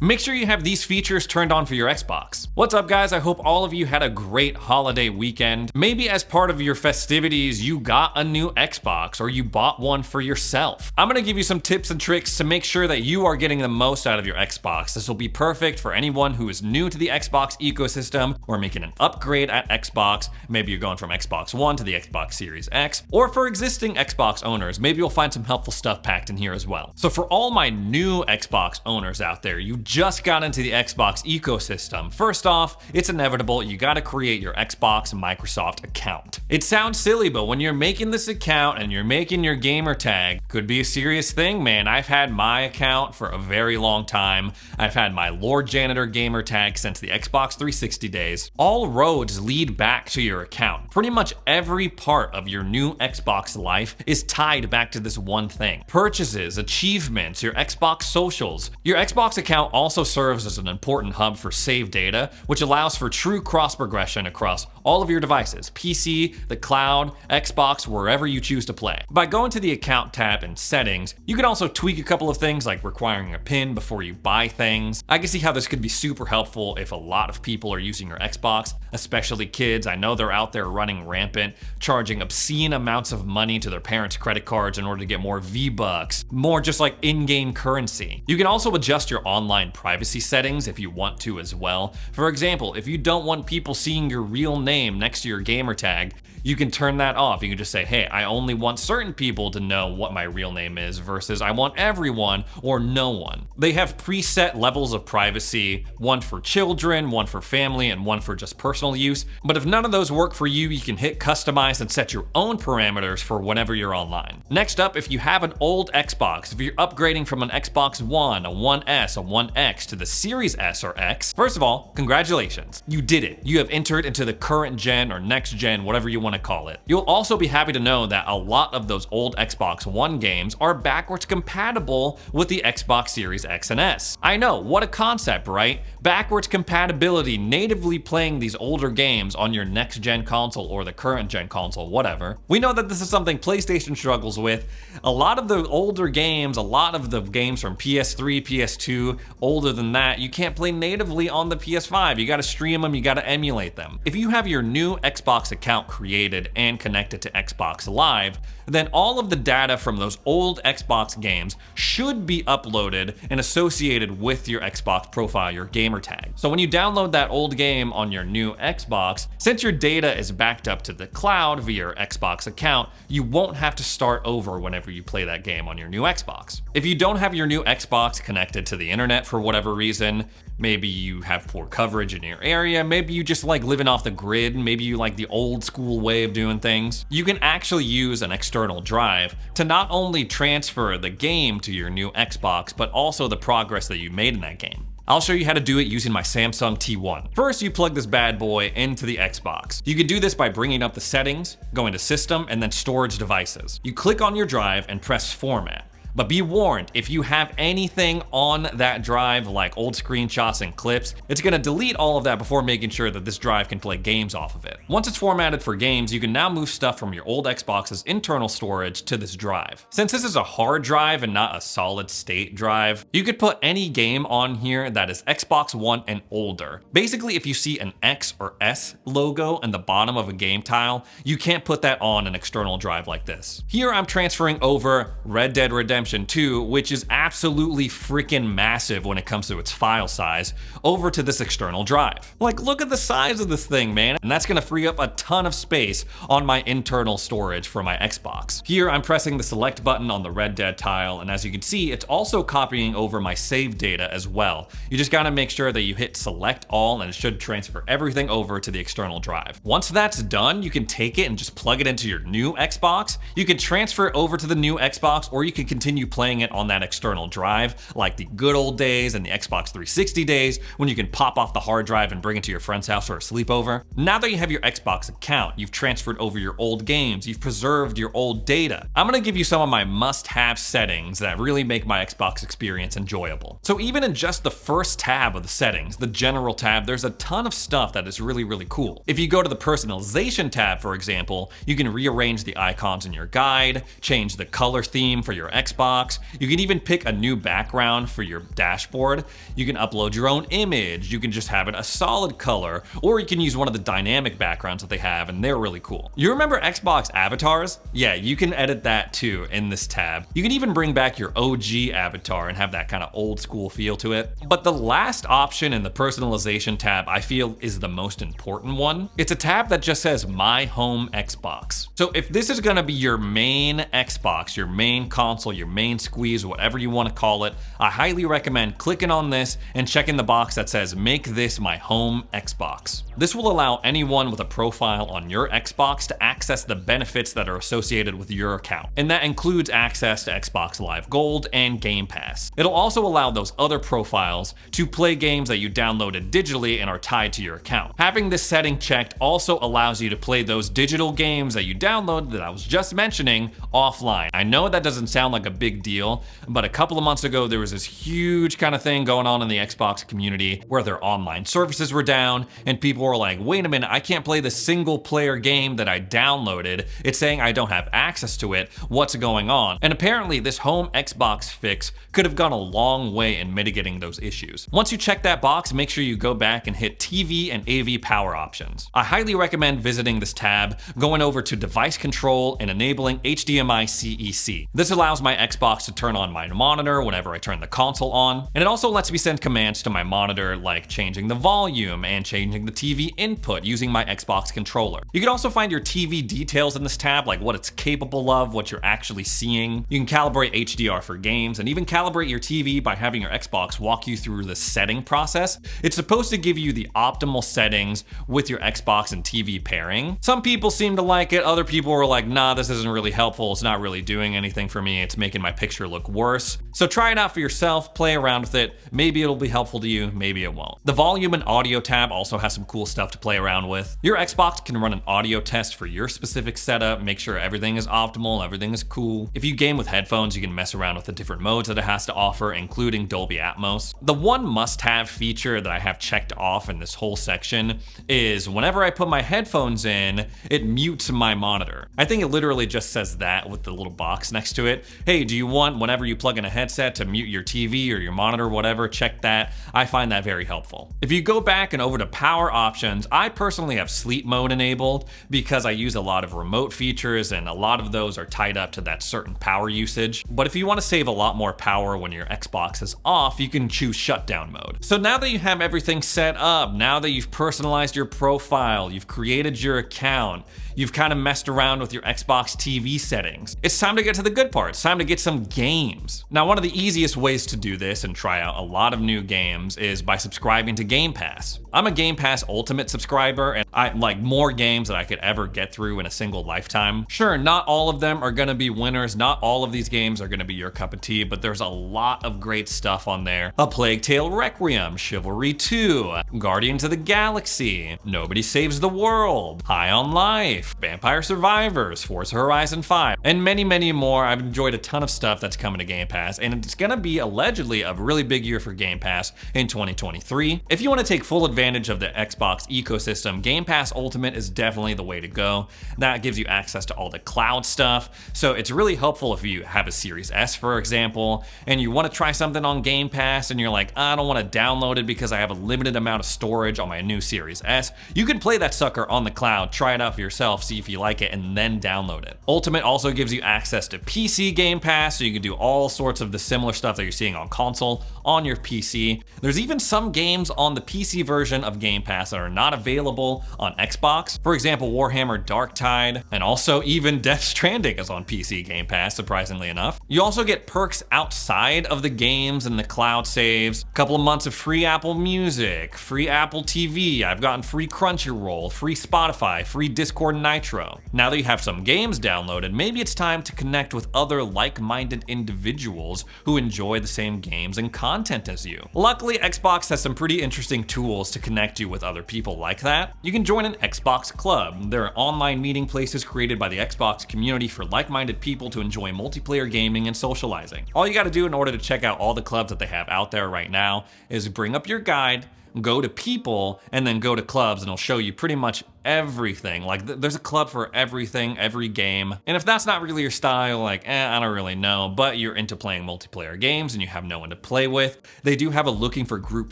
Make sure you have these features turned on for your Xbox. What's up guys, I hope all of you had a great holiday weekend. Maybe as part of your festivities, you got a new Xbox or you bought one for yourself. I'm gonna give you some tips and tricks to make sure that you are getting the most out of your Xbox. This will be perfect for anyone who is new to the Xbox ecosystem or making an upgrade at Xbox. Maybe you're going from Xbox One to the Xbox Series X, or for existing Xbox owners, maybe you'll find some helpful stuff packed in here as well. So for all my new Xbox owners out there, you just got into the Xbox ecosystem. First off, it's inevitable, you gotta create your Xbox Microsoft account. It sounds silly, but when you're making this account and you're making your gamer tag, could be a serious thing, man. I've had my account for a very long time. I've had my Lord Janitor gamer tag since the Xbox 360 days. All roads lead back to your account. Pretty much every part of your new Xbox life is tied back to this one thing. Purchases, achievements, your Xbox socials. Your Xbox account also serves as an important hub for save data, which allows for true cross progression across all of your devices, PC, the cloud, Xbox, wherever you choose to play. By going to the account tab in settings, you can also tweak a couple of things like requiring a PIN before you buy things. I can see how this could be super helpful if a lot of people are using your Xbox, especially kids. I know they're out there running rampant, charging obscene amounts of money to their parents' credit cards in order to get more V-Bucks, more just like in-game currency. You can also adjust your online privacy settings if you want to as well. For example, if you don't want people seeing your real name next to your gamer tag, you can turn that off. You can just say, hey, I only want certain people to know what my real name is versus I want everyone or no one. They have preset levels of privacy, one for children, one for family, and one for just personal use. But if none of those work for you, you can hit customize and set your own parameters for whenever you're online. Next up, if you have an old Xbox, if you're upgrading from an Xbox One, a One S, a One X to the Series S or X, first of all, congratulations. You did it. You have entered into the current gen or next gen, whatever you want to call it. You'll also be happy to know that a lot of those old Xbox One games are backwards compatible with the Xbox Series X and S. I know, what a concept, right? Backwards compatibility, natively playing these older games on your next gen console or the current gen console, whatever. We know that this is something PlayStation struggles with. A lot of the older games, a lot of the games from PS3, PS2, older than that, you can't play natively on the PS5. You gotta stream them, you gotta emulate them. If you have your new Xbox account created and connected to Xbox Live, then all of the data from those old Xbox games should be uploaded and associated with your Xbox profile, your gamer tag. So when you download that old game on your new Xbox, since your data is backed up to the cloud via your Xbox account, you won't have to start over whenever you play that game on your new Xbox. If you don't have your new Xbox connected to the internet for whatever reason, maybe you have poor coverage in your area, maybe you just like living off the grid, maybe you like the old school way of doing things, you can actually use an external drive to not only transfer the game to your new Xbox, but also the progress that you made in that game. I'll show you how to do it using my Samsung T1. First, you plug this bad boy into the Xbox. You can do this by bringing up the settings, going to System, and then Storage Devices. You click on your drive and press Format. But be warned, if you have anything on that drive like old screenshots and clips, it's gonna delete all of that before making sure that this drive can play games off of it. Once it's formatted for games, you can now move stuff from your old Xbox's internal storage to this drive. Since this is a hard drive and not a solid state drive, you could put any game on here that is Xbox One and older. Basically, if you see an X or S logo in the bottom of a game tile, you can't put that on an external drive like this. Here I'm transferring over Red Dead Redemption 2, which is absolutely freaking massive when it comes to its file size, over to this external drive. Like, look at the size of this thing, man. And that's gonna free up a ton of space on my internal storage for my Xbox. Here, I'm pressing the select button on the Red Dead tile, and as you can see, it's also copying over my save data as well. You just gotta make sure that you hit select all, and it should transfer everything over to the external drive. Once that's done, you can take it and just plug it into your new Xbox. You can transfer it over to the new Xbox, or you can continue playing it on that external drive, like the good old days and the Xbox 360 days, when you can pop off the hard drive and bring it to your friend's house for a sleepover. Now that you have your Xbox account, you've transferred over your old games, you've preserved your old data. I'm gonna give you some of my must-have settings that really make my Xbox experience enjoyable. So even in just the first tab of the settings, the general tab, there's a ton of stuff that is really, really cool. If you go to the personalization tab, for example, you can rearrange the icons in your guide, change the color theme for your Xbox, Xbox. You can even pick a new background for your dashboard. You can upload your own image. You can just have it a solid color, or you can use one of the dynamic backgrounds that they have, and they're really cool. You remember Xbox avatars? Yeah, you can edit that too in this tab. You can even bring back your OG avatar and have that kind of old school feel to it. But the last option in the personalization tab I feel is the most important one. It's a tab that just says My Home Xbox. So if this is gonna be your main Xbox, your main console, your main squeeze, whatever you wanna call it, I highly recommend clicking on this and checking the box that says Make this my home Xbox. This will allow anyone with a profile on your Xbox to access the benefits that are associated with your account. And that includes access to Xbox Live Gold and Game Pass. It'll also allow those other profiles to play games that you downloaded digitally and are tied to your account. Having this setting checked also allows you to play those digital games that you downloaded that I was just mentioning offline. I know that doesn't sound like a big deal, but a couple of months ago there was this huge kind of thing going on in the Xbox community where their online services were down and people were like, wait a minute, I can't play the single player game that I downloaded. It's saying I don't have access to it. What's going on? And apparently this home Xbox fix could have gone a long way in mitigating those issues. Once you check that box, make sure you go back and hit TV and AV power options. I highly recommend visiting this tab, going over to device control and enabling HDMI CEC. This allows my Xbox to turn on my monitor whenever I turn the console on, and it also lets me send commands to my monitor like changing the volume and changing the TV input using my Xbox controller. You can also find your TV details in this tab, like what it's capable of, what you're actually seeing. You can calibrate HDR for games and even calibrate your TV by having your Xbox walk you through the setting process. It's supposed to give you the optimal settings with your Xbox and TV pairing. Some people seem to like it, other people were like, nah, this isn't really helpful, it's not really doing anything for me, it's making my picture look worse. So try it out for yourself, play around with it, maybe it'll be helpful to you, maybe it won't. The volume and audio tab also has some cool stuff to play around with. Your Xbox can run an audio test for your specific setup, make sure everything is optimal, everything is cool. If you game with headphones, you can mess around with the different modes that it has to offer, including Dolby Atmos. The one must-have feature that I have checked off in this whole section is whenever I put my headphones in, it mutes my monitor. I think it literally just says that with the little box next to it. Hey, do you want, whenever you plug in a headset, to mute your TV or your monitor, whatever, check that. I find that very helpful. If you go back and over to power options, I personally have sleep mode enabled because I use a lot of remote features and a lot of those are tied up to that certain power usage. But if you want to save a lot more power when your Xbox is off, you can choose shutdown mode. So now that you have everything set up, now that you've personalized your profile, you've created your account, you've kind of messed around with your Xbox TV settings, it's time to get to the good part. It's time to get some games. Now, one of the easiest ways to do this and try out a lot of new games is by subscribing to Game Pass. I'm a Game Pass Ultimate subscriber and I like more games than I could ever get through in a single lifetime. Sure, not all of them are gonna be winners, not all of these games are gonna be your cup of tea, but there's a lot of great stuff on there. A Plague Tale Requiem, Chivalry 2, Guardians of the Galaxy, Nobody Saves the World, High on Life, Vampire Survivors, Forza Horizon 5, and many, many more. I've enjoyed a ton of stuff that's coming to Game Pass, and it's gonna be allegedly a really big year for Game Pass in 2023. If you wanna take full advantage of the Xbox ecosystem, Game Pass Ultimate is definitely the way to go. That gives you access to all the cloud stuff, so it's really helpful if you have a Series S, for example, and you wanna try something on Game Pass and you're like, I don't wanna download it because I have a limited amount of storage on my new Series S. You can play that sucker on the cloud, try it out for yourself, see if you like it, and then download it. Ultimate also gives you access to PC Game Pass, so you can do all sorts of the similar stuff that you're seeing on console on your PC. There's even some games on the PC version of Game Pass that are not available on Xbox. For example, Warhammer Darktide, and also even Death Stranding is on PC Game Pass, surprisingly enough. You also get perks outside of the games and the cloud saves. A couple of months of free Apple Music, free Apple TV. I've gotten free Crunchyroll, free Spotify, free Discord Nitro. Now that you have some games downloaded, maybe it's time to connect with other like-minded individuals who enjoy the same games and content as you. Luckily, Xbox has some pretty interesting tools to connect you with other people like that. You can join an Xbox Club. There are online meeting places created by the Xbox community for like-minded people to enjoy multiplayer gaming and socializing. All you gotta do in order to check out all the clubs that they have out there right now is bring up your guide, go to people, and then go to clubs, and it'll show you pretty much everything. Like there's a club for everything, every game. And if that's not really your style, like, I don't really know, but you're into playing multiplayer games and you have no one to play with, they do have a looking for group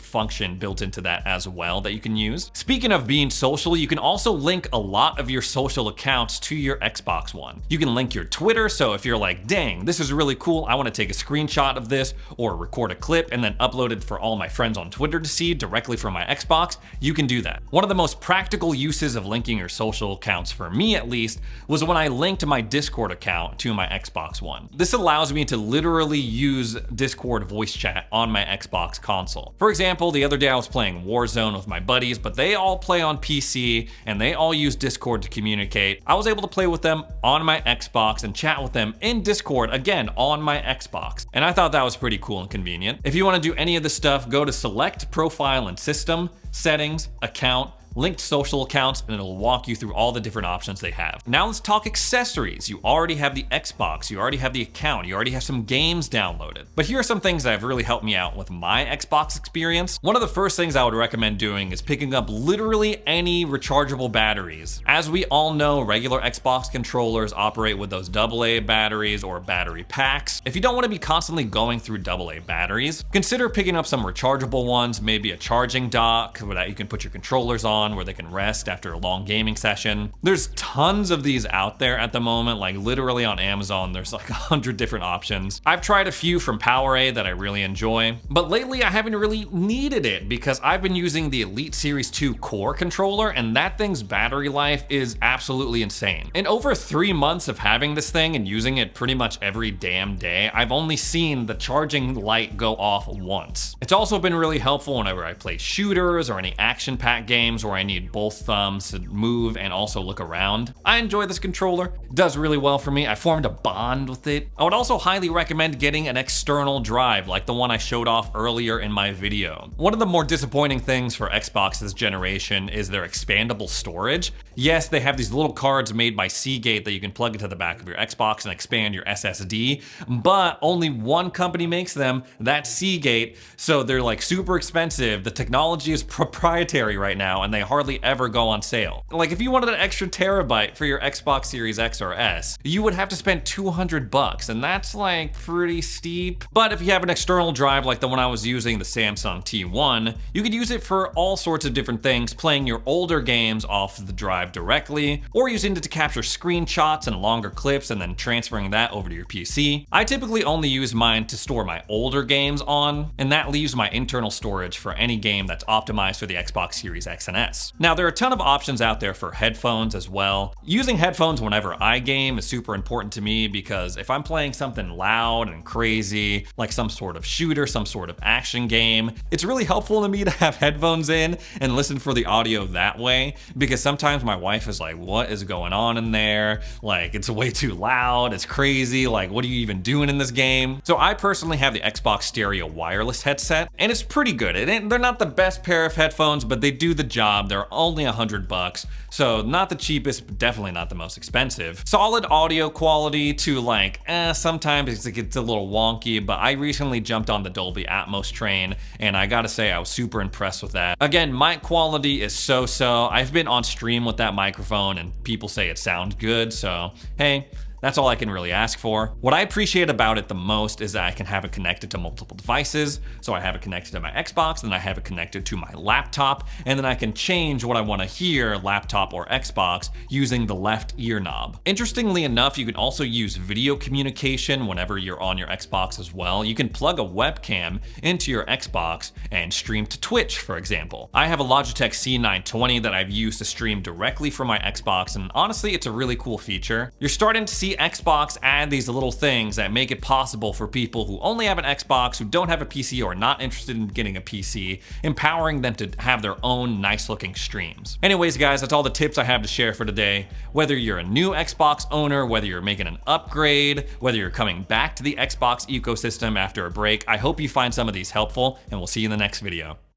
function built into that as well that you can use. Speaking of being social, you can also link a lot of your social accounts to your Xbox One. You can link your Twitter, so if you're like, dang, this is really cool, I want to take a screenshot of this or record a clip and then upload it for all my friends on Twitter to see directly from my Xbox, you can do that. One of the most practical uses of linking your social accounts, for me at least, was when I linked my Discord account to my Xbox One. This allows me to literally use Discord voice chat on my Xbox console. For example, the other day I was playing Warzone with my buddies, but they all play on PC and they all use Discord to communicate. I was able to play with them on my Xbox and chat with them in Discord, again, on my Xbox. And I thought that was pretty cool and convenient. If you want to do any of this stuff, go to Select, Profile, and System, Settings, Account, linked social accounts, and it'll walk you through all the different options they have. Now let's talk accessories. You already have the Xbox, you already have the account, you already have some games downloaded. But here are some things that have really helped me out with my Xbox experience. One of the first things I would recommend doing is picking up literally any rechargeable batteries. As we all know, regular Xbox controllers operate with those AA batteries or battery packs. If you don't want to be constantly going through AA batteries, consider picking up some rechargeable ones, maybe a charging dock that you can put your controllers on where they can rest after a long gaming session. There's tons of these out there at the moment, like literally on Amazon, there's like 100 different options. I've tried a few from Powerade that I really enjoy, but lately I haven't really needed it because I've been using the Elite Series 2 Core controller and that thing's battery life is absolutely insane. In over 3 months of having this thing and using it pretty much every damn day, I've only seen the charging light go off once. It's also been really helpful whenever I play shooters or any action-packed games where I need both thumbs to move and also look around. I enjoy this controller. It does really well for me. I formed a bond with it. I would also highly recommend getting an external drive like the one I showed off earlier in my video. One of the more disappointing things for Xbox this generation is their expandable storage. Yes, they have these little cards made by Seagate that you can plug into the back of your Xbox and expand your SSD, but only one company makes them, that's Seagate, so they're like super expensive. The technology is proprietary right now and they hardly ever go on sale. Like if you wanted an extra terabyte for your Xbox Series X or S, you would have to spend $200 and that's like pretty steep. But if you have an external drive like the one I was using, the Samsung T1, you could use it for all sorts of different things, playing your older games off the drive directly, or using it to capture screenshots and longer clips and then transferring that over to your PC. I typically only use mine to store my older games on, and that leaves my internal storage for any game that's optimized for the Xbox Series X and S. Now there are a ton of options out there for headphones as well. Using headphones whenever I game is super important to me because if I'm playing something loud and crazy, like some sort of shooter, some sort of action game, it's really helpful to me to have headphones in and listen for the audio that way, because sometimes my wife is like, what is going on in there? Like, it's way too loud, it's crazy, like what are you even doing in this game? So I personally have the Xbox Stereo wireless headset, and it's pretty good. They're not the best pair of headphones, but they do the job. They're only $100, so not the cheapest, but definitely not the most expensive. Solid audio quality to like, sometimes it gets a little wonky, but I recently jumped on the Dolby Atmos train, and I gotta say I was super impressed with that. Again, mic quality is so-so. I've been on stream with that microphone, and people say it sounds good, so hey, that's all I can really ask for. What I appreciate about it the most is that I can have it connected to multiple devices. So I have it connected to my Xbox, then I have it connected to my laptop, and then I can change what I want to hear, laptop or Xbox, using the left ear knob. Interestingly enough, you can also use video communication whenever you're on your Xbox as well. You can plug a webcam into your Xbox and stream to Twitch, for example. I have a Logitech C920 that I've used to stream directly from my Xbox, and honestly, it's a really cool feature. You're starting to see Xbox add these little things that make it possible for people who only have an Xbox, who don't have a PC or are not interested in getting a PC, empowering them to have their own nice looking streams. Anyways guys, that's all the tips I have to share for today. Whether you're a new Xbox owner, whether you're making an upgrade, whether you're coming back to the Xbox ecosystem after a break, I hope you find some of these helpful, and we'll see you in the next video.